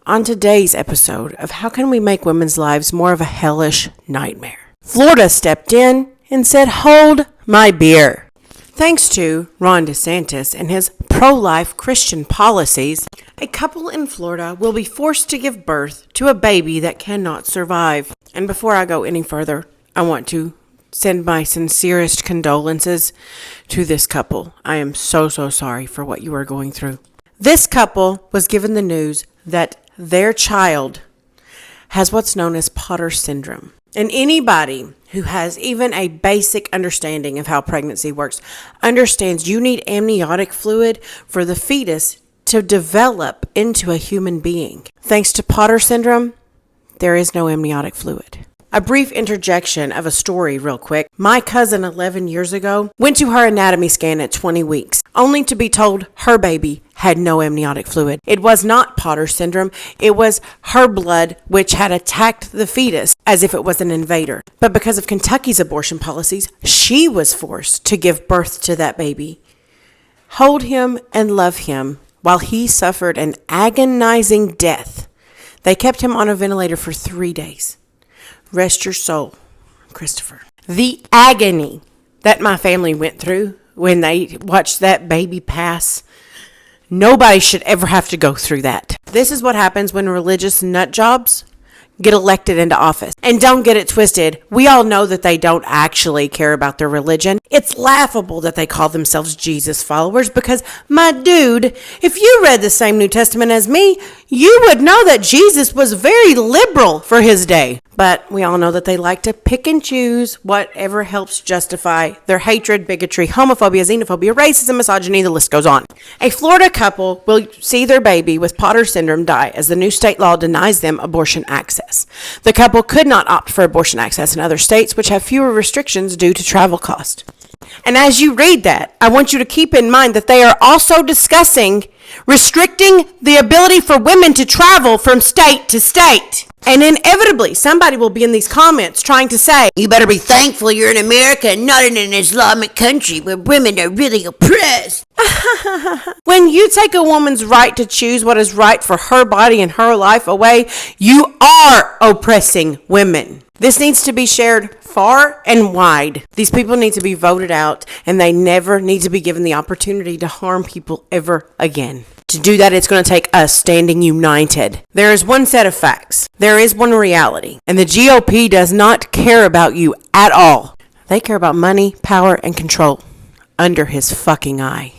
on today's episode of How Can We Make Women's Lives More of a Hellish Nightmare. Florida stepped in and said, "Hold my beer." Thanks to Ron DeSantis and his pro-life Christian policies, a couple in Florida will be forced to give birth to a baby that cannot survive. And before I go any further, I want to send my sincerest condolences to this couple. I am so sorry for what you are going through. This couple was given the news that their child has what's known as Potter syndrome. And anybody who has even a basic understanding of how pregnancy works understands you need amniotic fluid for the fetus to develop into a human being. Thanks to Potter syndrome, there is no amniotic fluid. A brief interjection of a story real quick. My cousin 11 years ago went to her anatomy scan at 20 weeks, only to be told her baby had no amniotic fluid. It was not Potter syndrome. It was her blood which had attacked the fetus as if it was an invader. But because of Kentucky's abortion policies, she was forced to give birth to that baby, hold him and love him while he suffered an agonizing death. They kept him on a ventilator for 3 days. Rest your soul, Christopher. The agony that my family went through when they watched that baby pass, nobody should ever have to go through that. This is what happens when religious nut jobs get elected into office. And don't get it twisted. We all know that they don't actually care about their religion. It's laughable that they call themselves Jesus followers because, my dude, if you read the same New Testament as me, you would know that Jesus was very liberal for his day. But we all know that they like to pick and choose whatever helps justify their hatred, bigotry, homophobia, xenophobia, racism, misogyny, the list goes on. A Florida couple will see their baby with Potter syndrome die as the new state law denies them abortion access. The couple could not opt for abortion access in other states, which have fewer restrictions due to travel cost. And as you read that, I want you to keep in mind that they are also discussing restricting the ability for women to travel from state to state. And inevitably, somebody will be in these comments trying to say, "You better be thankful you're in America and not in an Islamic country where women are really oppressed." When you take a woman's right to choose what is right for her body and her life away, you are oppressing women. This needs to be shared far and wide. These people need to be voted out, and they never need to be given the opportunity to harm people ever again. To do that, it's going to take us standing united. There is one set of facts. There is one reality. And the GOP does not care about you at all. They care about money, power, and control under his fucking eye.